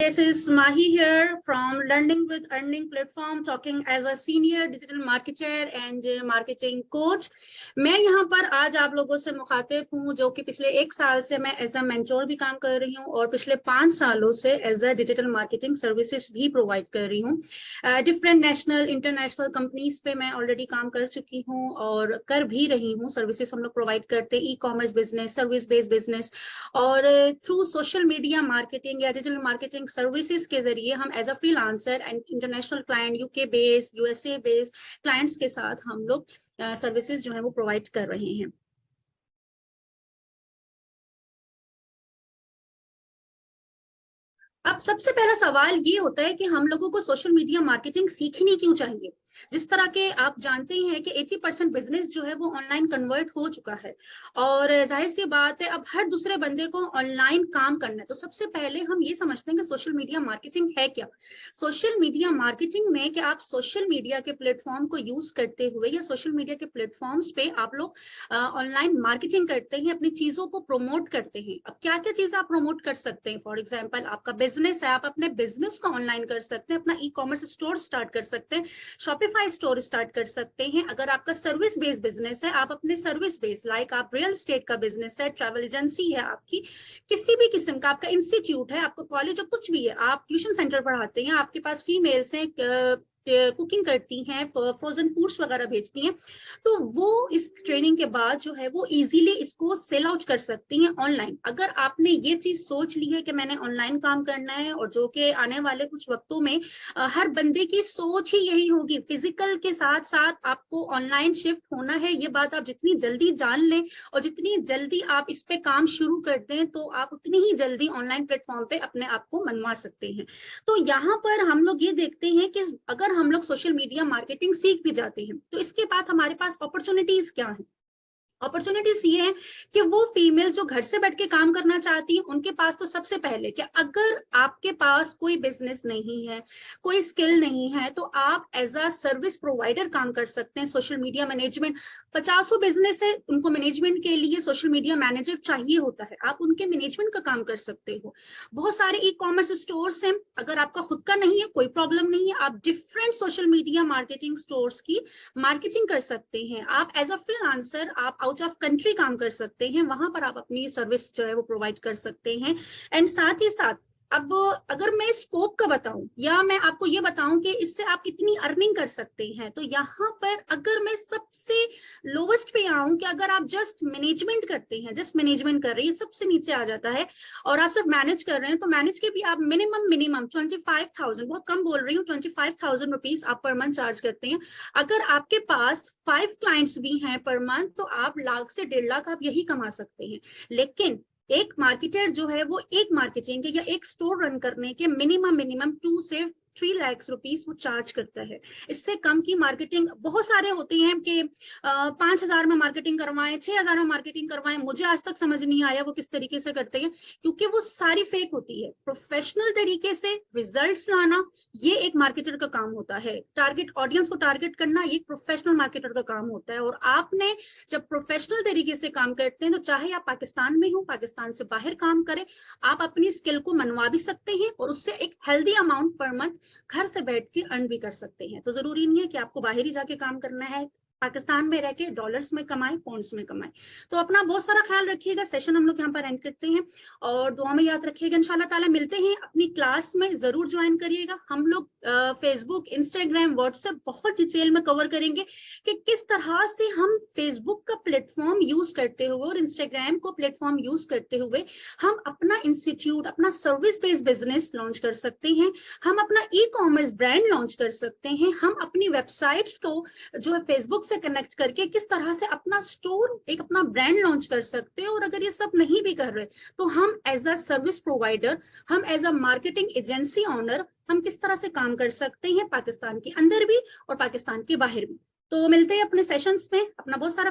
This is Mahi here from Learning with Earning platform, talking as a senior digital marketer and marketing coach. मैं यहाँ पर आज आप लोगों से मुखातिब हूँ जो कि पिछले 1 साल से मैं एज अ मेंटोर भी काम कर रही हूँ और पिछले 5 सालों से as a digital marketing services भी प्रोवाइड कर रही हूँ। डिफरेंट नेशनल इंटरनेशनल कंपनीज पे मैं ऑलरेडी काम कर चुकी हूँ और कर भी रही हूँ। सर्विसेज हम लोग प्रोवाइड करते हैं, e commerce business, service based business और थ्रू सोशल मीडिया मार्केटिंग या डिजिटल मार्केटिंग सर्विसेज के जरिए हम as a freelancer and international client, UK based, USA based clients के साथ हम लोग सर्विसेज जो है वो प्रोवाइड कर रहे हैं। अब सबसे पहला सवाल ये होता है कि हम लोगों को सोशल मीडिया मार्केटिंग सीखनी क्यों चाहिए। जिस तरह के आप जानते हैं कि 80% बिजनेस जो है वो ऑनलाइन कन्वर्ट हो चुका है और जाहिर सी बात है अब हर दूसरे बंदे को ऑनलाइन काम करना है। तो सबसे पहले हम ये समझते हैं कि सोशल मीडिया मार्केटिंग है क्या। सोशल मीडिया मार्केटिंग में कि आप सोशल मीडिया के प्लेटफॉर्म को यूज करते हुए या सोशल मीडिया के प्लेटफॉर्म्स पे आप लोग ऑनलाइन मार्केटिंग करते हैं, अपनी चीजों को प्रमोट करते हैं। अब क्या क्या चीज आप प्रमोट कर सकते हैं? फॉर एग्जाम्पल आपका बिजनेस है, आप अपने बिजनेस को ऑनलाइन कर सकते हैं, अपना ई कॉमर्स स्टोर स्टार्ट कर सकते हैं, शॉपिफाई स्टोर स्टार्ट कर सकते हैं। अगर आपका सर्विस बेस्ड बिजनेस है, आप अपने सर्विस बेस्ड लाइक आप रियल एस्टेट का बिजनेस है, ट्रैवल एजेंसी है आपकी, किसी भी किस्म का आपका इंस्टीट्यूट है, आपका कॉलेज, कुछ भी है, आप ट्यूशन सेंटर पढ़ाते हैं, आपके पास फीमेल्स हैं, कुकिंग करती हैं, फ्रोजन फूड्स वगैरह भेजती हैं, तो वो इस ट्रेनिंग के बाद जो है वो इजीली इसको सेल आउट कर सकती हैं ऑनलाइन। अगर आपने ये चीज सोच ली है कि मैंने ऑनलाइन काम करना है और जो कि आने वाले कुछ वक्तों में हर बंदे की सोच ही यही होगी, फिजिकल के साथ साथ आपको ऑनलाइन शिफ्ट होना है, ये बात आप जितनी जल्दी जान लें और जितनी जल्दी आप इस पे काम शुरू कर दें तो आप उतनी ही जल्दी ऑनलाइन प्लेटफॉर्म पे अपने आप को मनवा सकते हैं। तो यहाँ पर हम लोग ये देखते हैं कि अगर हम लोग सोशल मीडिया मार्केटिंग सीख भी जाते हैं तो इसके बाद हमारे पास अपॉर्चुनिटीज क्या है। अपॉर्चुनिटीज ये है कि वो फीमेल जो घर से बैठ के काम करना चाहती है उनके पास तो सबसे पहले कि अगर आपके पास कोई बिजनेस नहीं है, कोई स्किल नहीं है, तो आप एज अ सर्विस प्रोवाइडर काम कर सकते हैं। सोशल मीडिया मैनेजमेंट, 50 बिजनेस है, उनको मैनेजमेंट के लिए सोशल मीडिया मैनेजर चाहिए होता है, आप उनके मैनेजमेंट का काम कर सकते हो। बहुत सारे ई कॉमर्स स्टोर्स हैं, अगर आपका खुद का नहीं है कोई प्रॉब्लम नहीं है, आप different social media marketing stores की मार्केटिंग कर सकते हैं। आप एज अ फ्रीलांसर आप आउट ऑफ कंट्री काम कर सकते हैं, वहां पर आप अपनी सर्विस जो है वो प्रोवाइड कर सकते हैं। एंड साथ ही साथ अब अगर मैं स्कोप का बताऊं या मैं आपको ये बताऊं कि इससे आप कितनी अर्निंग कर सकते हैं, तो यहाँ पर अगर मैं सबसे लोवेस्ट पे आऊं कि अगर आप जस्ट मैनेजमेंट करते हैं, जस्ट मैनेजमेंट कर रही है, सबसे नीचे आ जाता है और आप सिर्फ मैनेज कर रहे हैं, तो मैनेज के भी आप मिनिमम 25,000, बहुत कम बोल रही हूँ, 25,000 रुपीज आप पर मंथ चार्ज करते हैं। अगर आपके पास 5 क्लाइंट्स भी हैं पर मंथ तो आप लाख से 1.5 लाख आप यही कमा सकते हैं। लेकिन एक मार्केटर जो है वो एक मार्केटिंग के या एक स्टोर रन करने के मिनिमम 2 से 3 लाख रुपीस वो चार्ज करता है। इससे कम की मार्केटिंग बहुत सारे होते हैं कि 5,000 में मार्केटिंग करवाएं, 6,000 में मार्केटिंग करवाएं, मुझे आज तक समझ नहीं आया वो किस तरीके से करते हैं, क्योंकि वो सारी फेक होती है। प्रोफेशनल तरीके से रिजल्ट्स लाना ये एक मार्केटर का काम होता है, टारगेट ऑडियंस को टारगेट करना ये एक प्रोफेशनल मार्केटर का काम होता है। और आपने जब प्रोफेशनल तरीके से काम करते हैं तो चाहे आप पाकिस्तान में हो, पाकिस्तान से बाहर काम करें, आप अपनी स्किल को मनवा भी सकते हैं और उससे एक हेल्दी अमाउंट पर मंथ घर से बैठ के अर्न भी कर सकते हैं। तो जरूरी नहीं है कि आपको बाहर ही जाके काम करना है, पाकिस्तान में रह के डॉलर्स में कमाए, पॉन्ड्स में कमाए। तो अपना बहुत सारा ख्याल रखिएगा। सेशन हम लोग यहाँ पर एंड करते हैं और दुआ में याद रखिएगा। इंशाल्लाह ताला मिलते हैं अपनी क्लास में, जरूर ज्वाइन करिएगा। हम लोग फेसबुक, इंस्टाग्राम, व्हाट्सएप बहुत डिटेल में कवर करेंगे कि किस तरह से हम फेसबुक का प्लेटफॉर्म यूज करते हुए और इंस्टाग्राम को प्लेटफॉर्म यूज करते हुए हम अपना इंस्टीट्यूट, अपना सर्विस बेस्ड बिजनेस लॉन्च कर सकते हैं, हम अपना ई कॉमर्स ब्रांड लॉन्च कर सकते हैं, हम अपनी वेबसाइट्स को जो है फेसबुक से कनेक्ट करके किस तरह से अपना स्टोर, एक अपना ब्रांड लॉन्च कर सकते हैं। और अगर ये सब नहीं भी कर रहे तो हम एज अ सर्विस प्रोवाइडर, हम as a marketing agency owner हम किस तरह से काम कर सकते हैं पाकिस्तान के अंदर भी और पाकिस्तान के बाहर भी। तो मिलते हैं अपने सेशंस में। अपना बहुत सारा